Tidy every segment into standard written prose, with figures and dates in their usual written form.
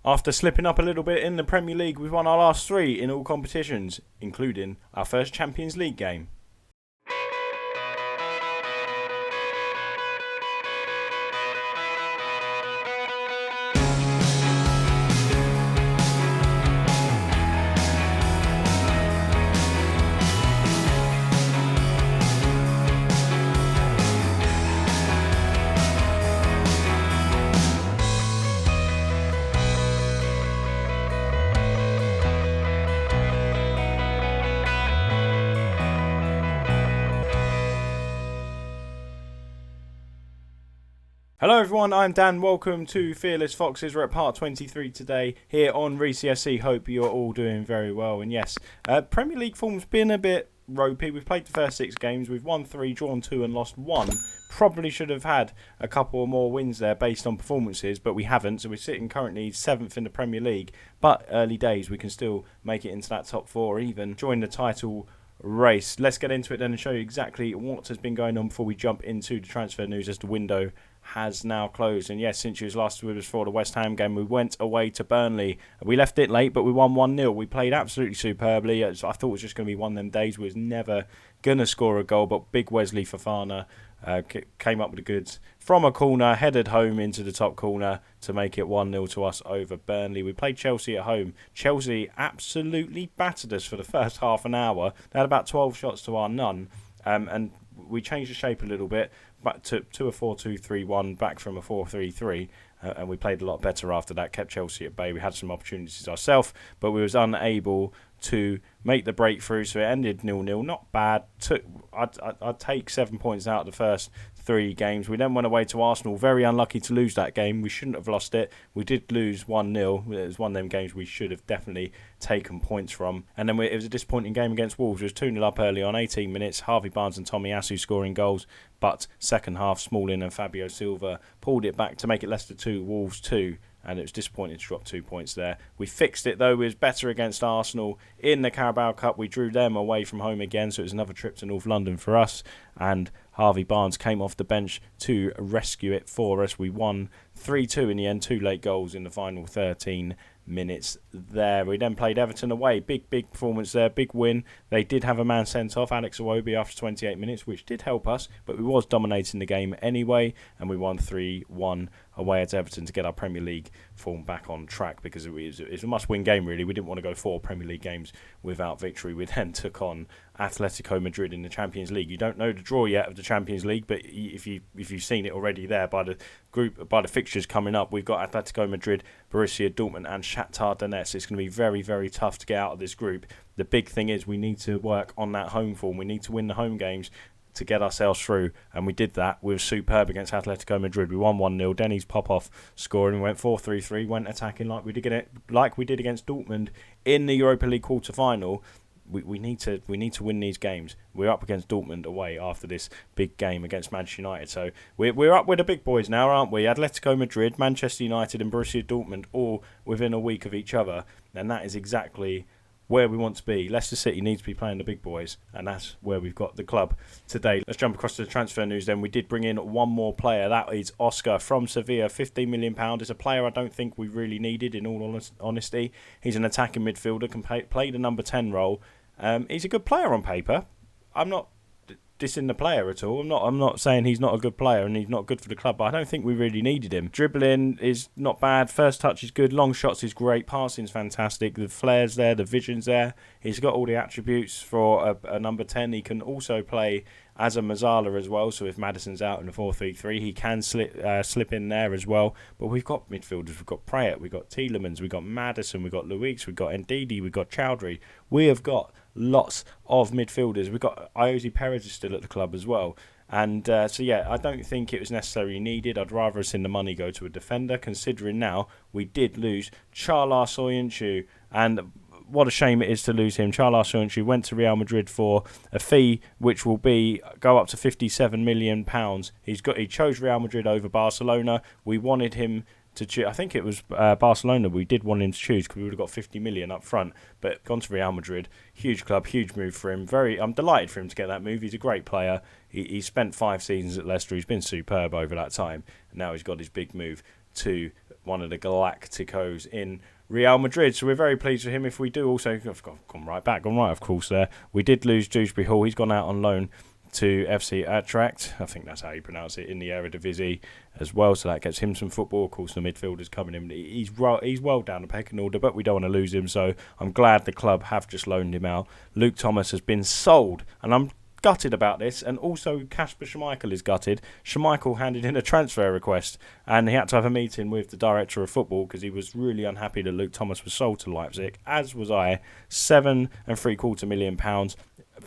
After slipping up a little bit in the Premier League, we've won our last 3 in all competitions, including our first Champions League game. Hello everyone, I'm Dan. Welcome to Fearless Foxes. We're at part 23 today here on Reesy SC. Hope you're all doing very well. And yes, Premier League form's been a bit ropey. We've played the first 6 games. We've won 3, drawn 2 and lost 1. Probably should have had a couple more wins there based on performances, but we haven't. So we're sitting currently 7th in the Premier League. But early days, we can still make it into that top 4 or even join the title race. Let's get into it then and show you exactly what has been going on before we jump into the transfer news as the window has now closed. And yes, since you was last with us for the West Ham game, we went away to Burnley. We left it late, but we won 1-0. We played absolutely superbly. I thought it was just going to be one of them days we was never going to score a goal, but big Wesley Fofana came up with the goods from a corner, headed home into the top corner to make it 1-0 to us over Burnley. We played Chelsea at home. Chelsea absolutely battered us for the first half an hour. They had about 12 shots to our none, and we changed the shape a little bit, back to a 4-2-3-1, back from a 4-3-3, and we played a lot better after that, kept Chelsea at bay. We had some opportunities ourselves, but we was unable to make the breakthrough, so it ended 0-0. Not bad. I'd take 7 points out of the first 3 games. We then went away to Arsenal. Very unlucky to lose that game. We shouldn't have lost it. We did lose 1-0. It was one of them games we should have definitely taken points from. And then it was a disappointing game against Wolves. It was 2-0 up early on, 18 minutes. Harvey Barnes and Tommy Asu scoring goals. But second half, Smalling and Fabio Silva pulled it back to make it Leicester 2, Wolves 2. And it was disappointing to drop 2 points there. We fixed it though. We was better against Arsenal in the Carabao Cup. We drew them away from home again, so it was another trip to North London for us. And Harvey Barnes came off the bench to rescue it for us. We won 3-2 in the end. 2 late goals in the final 13 minutes there. We then played Everton away. Big performance there. Big win. They did have a man sent off, Alex Iwobi, after 28 minutes, which did help us, but we was dominating the game anyway, and we won 3-1 away at Everton to get our Premier League form back on track, because it was a must-win game, really. We didn't want to go 4 Premier League games without victory. We then took on Atletico Madrid in the Champions League. You don't know the draw yet of the Champions League, but if you've seen it already there by the fixtures coming up, we've got Atletico Madrid, Borussia Dortmund and Shakhtar Donetsk. It's going to be very, very tough to get out of this group. The big thing is we need to work on that home form. We need to win the home games to get ourselves through, and we did that. We were superb against Atletico Madrid. We won 1-0. Denny's pop-off scoring. We went 4-3-3, went attacking like we did against Dortmund in the Europa League quarter-final. We need to win these games. We're up against Dortmund away after this big game against Manchester United. So we're up with the big boys now, aren't we? Atletico Madrid, Manchester United and Borussia Dortmund all within a week of each other. And that is exactly where we want to be. Leicester City needs to be playing the big boys, and that's where we've got the club today. Let's jump across to the transfer news then. We did bring in one more player. That is Oscar from Sevilla, £15 million. It's a player I don't think we really needed, in all honesty. He's an attacking midfielder, can play the number 10 role. He's a good player on paper. I'm not dissing the player at all. I'm not saying he's not a good player and he's not good for the club, but I don't think we really needed him. Dribbling is not bad. First touch is good. Long shots is great. Passing's fantastic. The flair's there. The vision's there. He's got all the attributes for a number 10. He can also play as a Mazzala as well, so if Maddison's out in the 4-3-3, he can slip in there as well. But we've got midfielders. We've got Prayet, we've got Tielemans, we've got Maddison, we've got Luiz, we've got Ndidi, we've got Chowdhury. We have got lots of midfielders. We've got Iosi Perez is still at the club as well. And so I don't think it was necessarily needed. I'd rather us in the money go to a defender, considering now we did lose Çağlar Söyüncü, and what a shame it is to lose him. Çağlar Söyüncü went to Real Madrid for a fee which will go up to £57 million. He chose Real Madrid over Barcelona. We wanted him to choose. I think it was Barcelona we did want him to choose, because we would have got 50 million up front, but gone to Real Madrid. Huge club, huge move for him. I'm delighted for him to get that move. He's a great player. He spent 5 seasons at Leicester. He's been superb over that time, and now he's got his big move to one of the Galacticos in Real Madrid. So we're very pleased with him. If we do also, I've gone right, of course, there. We did lose Dewsbury Hall. He's gone out on loan to FC Utrecht. I think that's how you pronounce it, in the Eredivisie as well. So that gets him some football. Of course, the midfielder's coming in. He's well down the pecking order, but we don't want to lose him. So I'm glad the club have just loaned him out. Luke Thomas has been sold, and I'm gutted about this, and also Kasper Schmeichel is gutted. Schmeichel handed in a transfer request, and he had to have a meeting with the Director of Football because he was really unhappy that Luke Thomas was sold to Leipzig, as was I. £7.75 million,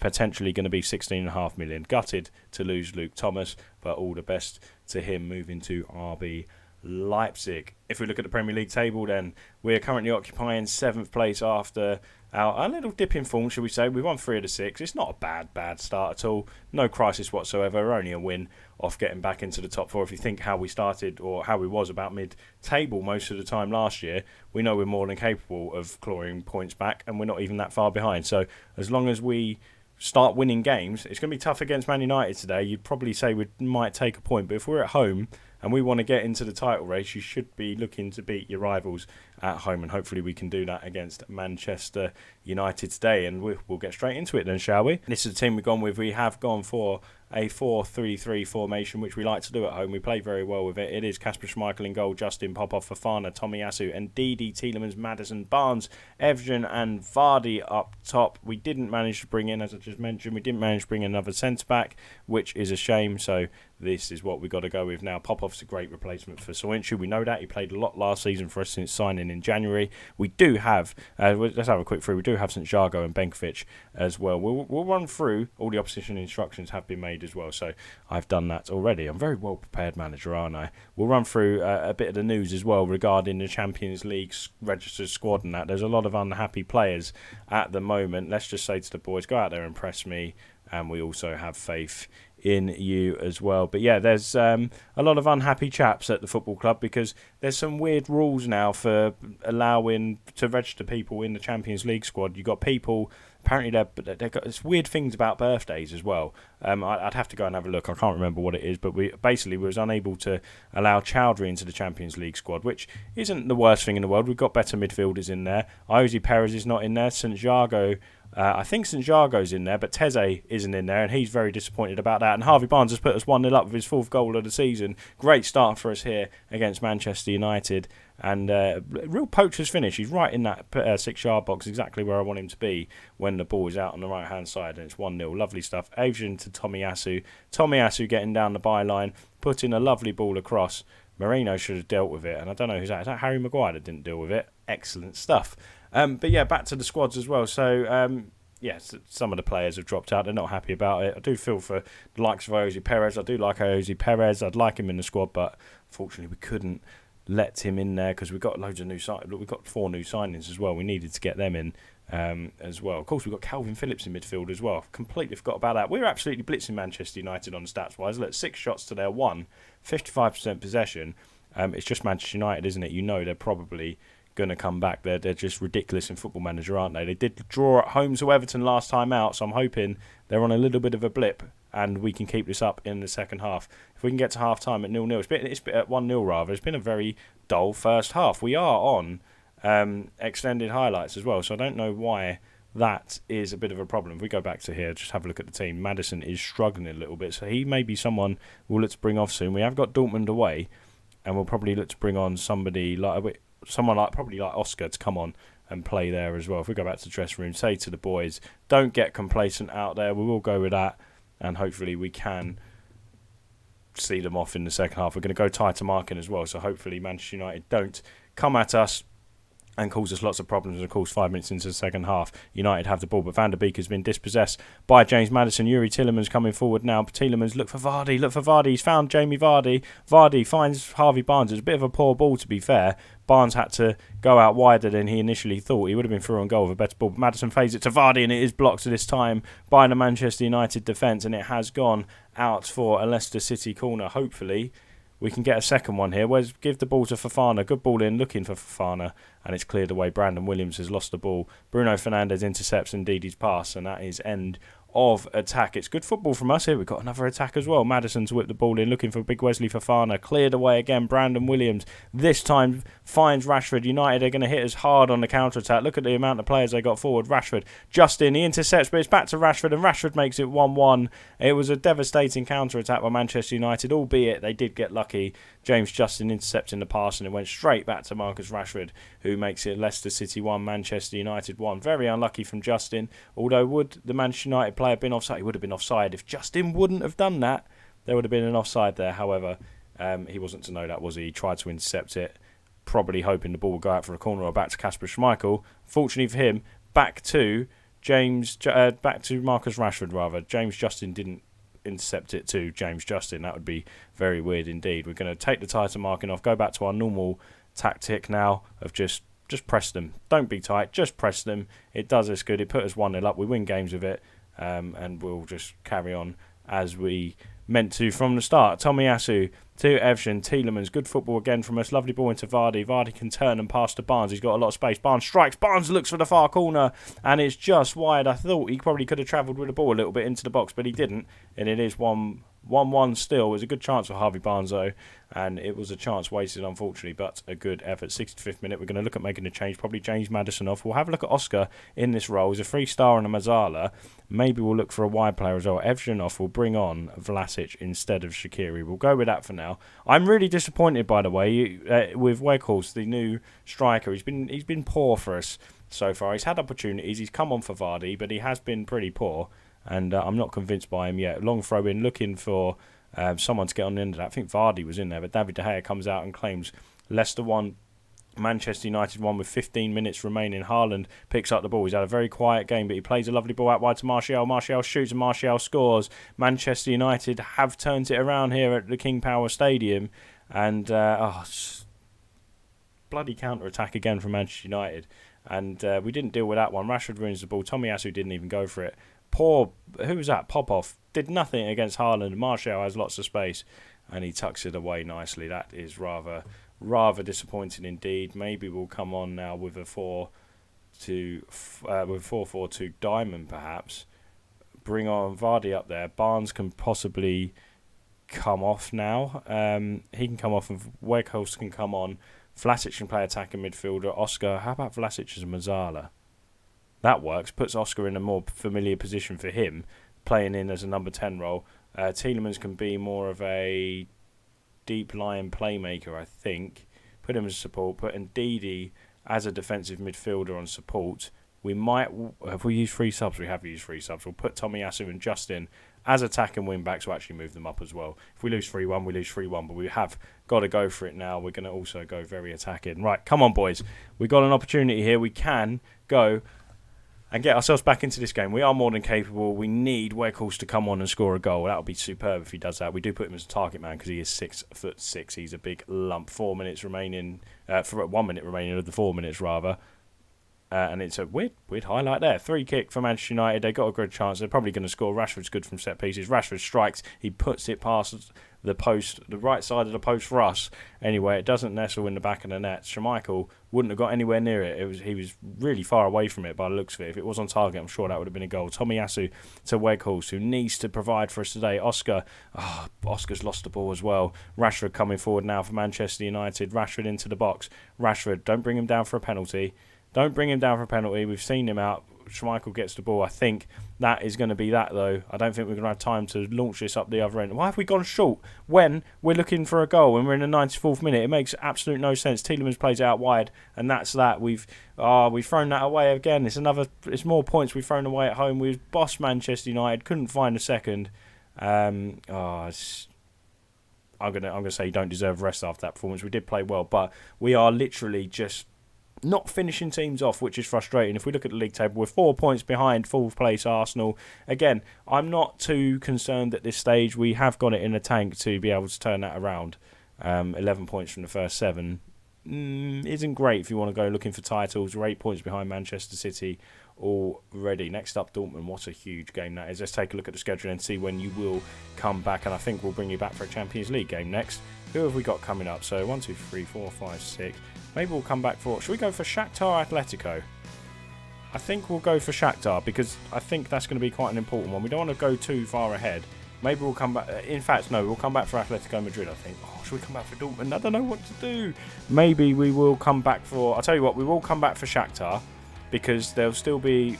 potentially going to be 16.5 million. Gutted to lose Luke Thomas, but all the best to him moving to RB Leipzig. If we look at the Premier League table, then we're currently occupying 7th place after a little dip in form, should we say. We won 3 of the 6. It's not a bad start at all. No crisis whatsoever. Only a win off getting back into the top 4. If you think how we started, or how we was about mid-table most of the time last year, we know we're more than capable of clawing points back, and we're not even that far behind. So as long as we start winning games, it's going to be tough against Man United today. You'd probably say we might take a point, but if we're at home and we want to get into the title race, you should be looking to beat your rivals at home, and hopefully we can do that against Manchester United today. And we'll get straight into it then, shall we? This is the team we've gone with. We have gone for a 4-3-3 formation, which we like to do at home. We play very well with it. It is Kasper Schmeichel in goal, Justin Popov, Fofana, Tomiyasu, and Ndidi, Tielemans, Maddison, Barnes, Evgen and Vardy up top. We didn't manage to bring in, as I just mentioned, another centre-back, which is a shame. So this is what we've got to go with now. Popov's a great replacement for Soyuncu. We know that. He played a lot last season for us since signing in January. We do have, let's have a quick through, we do have St. Jago and Benkovic as well. We'll run through all the opposition instructions have been made as well, so I've done that already. I'm very well prepared manager, aren't I? We'll run through a bit of the news as well regarding the Champions League registered squad and that. There's a lot of unhappy players at the moment. Let's just say to the boys, go out there and impress me, and we also have faith in you as well. But yeah, there's a lot of unhappy chaps at the football club because there's some weird rules now for allowing to register people in the Champions League squad. You've got people, apparently they've got this weird things about birthdays as well. I'd have to go and have a look. I can't remember what it is, but we was unable to allow Chowdhury into the Champions League squad, which isn't the worst thing in the world. We've got better midfielders in there. Iosi Perez is not in there. St. Jago, I think St. Jago's in there, but Teze isn't in there, and he's very disappointed about that. And Harvey Barnes has put us 1-0 up with his 4th goal of the season. Great start for us here against Manchester United, and real poacher's finish. He's right in that 6-yard box, exactly where I want him to be when the ball is out on the right-hand side, and it's 1-0. Lovely stuff. Adrian to Tomiyasu. Tomiyasu getting down the byline, putting a lovely ball across. Moreno should have dealt with it, and I don't know who's that. Is that Harry Maguire that didn't deal with it? Excellent stuff. But yeah, back to the squads as well. So, yes, some of the players have dropped out. They're not happy about it. I do feel for the likes of Iosi Perez. I do like Iosi Perez. I'd like him in the squad, but unfortunately we couldn't let him in there because we've got loads of we've got 4 new signings as well. We needed to get them in as well. Of course, we've got Calvin Phillips in midfield as well. Completely forgot about that. We're absolutely blitzing Manchester United on stats-wise. Look, 6 shots to their 1, 55% possession. It's just Manchester United, isn't it? You know they're probably going to come back. They're just ridiculous in Football Manager, aren't they? They did draw at home to Everton last time out, so I'm hoping they're on a little bit of a blip and we can keep this up in the second half. If we can get to half time at 0-0, it's been at 1-0 rather. It's been a very dull first half. We are on extended highlights as well, so I don't know why that is a bit of a problem. If we go back to here, just have a look at the team. Maddison is struggling a little bit, so he may be someone we'll look to bring off soon. We have got Dortmund away, and we'll probably look to bring on somebody like probably like Oscar to come on and play there as well. If we go back to the dressing room, say to the boys, don't get complacent out there. We will go with that, and hopefully we can see them off in the second half. We're going to go tighter marking as well, so hopefully Manchester United don't come at us and cause us lots of problems. And of course, 5 minutes into the second half, United have the ball, but Van der Beek has been dispossessed by James Maddison. Yuri Tielemans coming forward now. Tielemans, look for Vardy. He's found Jamie Vardy. Vardy finds Harvey Barnes. It's a bit of a poor ball, to be fair. Barnes had to go out wider than he initially thought. He would have been through on goal with a better ball. But Maddison fades it to Vardy, and it is blocked this time by the Manchester United defence, and it has gone out for a Leicester City corner. Hopefully we can get a second one here. Give the ball to Fofana. Good ball in, looking for Fofana, and it's cleared away. Brandon Williams has lost the ball. Bruno Fernandes intercepts Ndidi's pass, and that is end of attack. It's good football from us here. We've got another attack as well. Maddison to whip the ball in, looking for Big Wesley Fofana. Cleared away again. Brandon Williams this time finds Rashford. United are going to hit us hard on the counter-attack. Look at the amount of players they got forward. Rashford, Justin, he intercepts, but it's back to Rashford, and Rashford makes it 1-1. It was a devastating counter-attack by Manchester United, albeit they did get lucky. James Justin intercepting the pass, and it went straight back to Marcus Rashford, who makes it Leicester City 1, Manchester United 1. Very unlucky from Justin, although would the Manchester United player have been offside? He would have been offside. If Justin wouldn't have done that, there would have been an offside there. However, he wasn't to know that, was he? He tried to intercept it, probably hoping the ball would go out for a corner or back to Kasper Schmeichel. Fortunately for him, back to Marcus Rashford rather. James Justin didn't intercept it to James Justin. That would be very weird indeed. We're going to take the tighter marking off, go back to our normal tactic now of just press them. Don't be tight, just press them. It does us good. It put us 1-0 up. We win games with it, and we'll just carry on as we meant to from the start. Tomiyasu to Evshin. Tielemans, good football again from us. Lovely ball into Vardy. Vardy can turn and pass to Barnes. He's got a lot of space. Barnes strikes. Barnes looks for the far corner, and it's just wide. I thought he probably could have travelled with the ball a little bit into the box, but he didn't, and it is 1-1 still. It was a good chance for Harvey Barnes though, and it was a chance wasted unfortunately, but a good effort. 65th minute, we're going to look at making a change, probably James Maddison off. We'll have a look at Oscar in this role. He's a 3-star and a Mazzala. Maybe we'll look for a wide player as well. Evshin off, we'll bring on Vlasic instead of Shaqiri. We'll go with that for now. I'm really disappointed, by the way, with Weghorst, the new striker. He's been poor for us so far. He's had opportunities, he's come on for Vardy, but he has been pretty poor, and I'm not convinced by him yet. Long throw in, looking for someone to get on the end of that. I think Vardy was in there, but David De Gea comes out and claims Leicester 1, Manchester United 1 with 15 minutes remaining. Haaland picks up the ball. He's had a very quiet game, but he plays a lovely ball out wide to Martial. Martial shoots and Martial scores. Manchester United have turned it around here at the King Power Stadium, and bloody counter-attack again from Manchester United, and we didn't deal with that one. Rashford wins the ball. Tomiyasu didn't even go for it. Who was that? Popov did nothing against Haaland. Martial has lots of space, and he tucks it away nicely. That is rather disappointing indeed. Maybe we'll come on now with a 4-4-2 diamond perhaps. Bring on Vardy up there. Barnes can possibly come off now. He can come off, and Weghorst can come on. Vlasic can play attacking midfielder. Oscar, how about Vlasic as a Mazzala? That works. Puts Oscar in a more familiar position for him, playing in as a number 10 role. Tielemans can be more of a deep-lying playmaker, I think. Put him as support. Put Ndidi as a defensive midfielder on support. We might... Have we used 3 subs? We have used 3 subs. We'll put Tomiyasu and Justin as attacking wing-backs. We'll actually move them up as well. If we lose 3-1, we lose 3-1. But we have got to go for it now. We're going to also go very attacking. Right, come on, boys. We've got an opportunity here. We can go and get ourselves back into this game. We are more than capable. We need Weghorst to come on and score a goal. That would be superb if he does that. We do put him as a target man because he is 6'6". He's a big lump. 4 minutes remaining, for 1 minute remaining of the 4 minutes rather. And it's a weird highlight there. 3 kick for Manchester United. They got a good chance. They're probably going to score. Rashford's good from set pieces. Rashford strikes. He puts it past the post, the right side of the post for us. Anyway, it doesn't nestle in the back of the net. Schmeichel wouldn't have got anywhere near it. He was really far away from it by the looks of it. If it was on target, I'm sure that would have been a goal. Tomiyasu to Weghorst, who needs to provide for us today. Oscar's lost the ball as well. Rashford coming forward now for Manchester United. Rashford into the box. Rashford, don't bring him down for a penalty. Don't bring him down for a penalty. We've seen him out. Schmeichel gets the ball. I think that is going to be that, though. I don't think we're going to have time to launch this up the other end. Why have we gone short when we're looking for a goal and we're in the 94th minute? It makes absolute no sense. Tielemans plays it out wide, and that's that. We've thrown that away again. It's more points we've thrown away at home. We've bossed Manchester United. Couldn't find a second. I'm gonna say you don't deserve rest after that performance. We did play well, but we are literally just not finishing teams off, which is frustrating. If we look at the league table, we're 4 points behind fourth place Arsenal. Again, I'm not too concerned at this stage. We have got it in the tank to be able to turn that around. 11 points from the first 7 isn't great if you want to go looking for titles. We're 8 points behind Manchester City already. Next up, Dortmund. What a huge game that is. Let's take a look at the schedule and see when you will come back, and I think we'll bring you back for a Champions League game next. Who have we got coming up? So 1, 2, 3, 4, 5, 6. Maybe we'll come back for... Should we go for Shakhtar Atletico? I think we'll go for Shakhtar because I think that's going to be quite an important one. We don't want to go too far ahead. Maybe we'll come back. In fact, no, we'll come back for Atletico Madrid, I think. Oh, should we come back for Dortmund? I don't know what to do. Maybe we will come back for... I'll tell you what, we will come back for Shakhtar because there'll still be...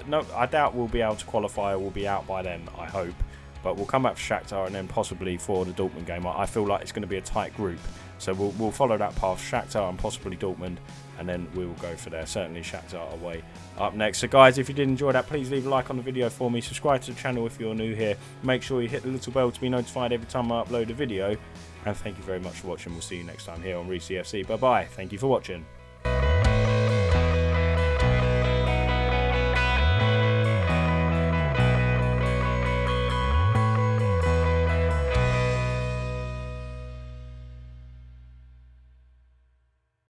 No, I doubt we'll be able to qualify or we'll be out by then, I hope. But we'll come back for Shakhtar and then possibly for the Dortmund game. I feel like it's going to be a tight group. So we'll follow that path, Shakhtar and possibly Dortmund, and then we will go for there. Certainly Shakhtar away up next. So guys, if you did enjoy that, please leave a like on the video for me. Subscribe to the channel if you're new here. Make sure you hit the little bell to be notified every time I upload a video. And thank you very much for watching. We'll see you next time here on Reesy FC. Bye bye. Thank you for watching.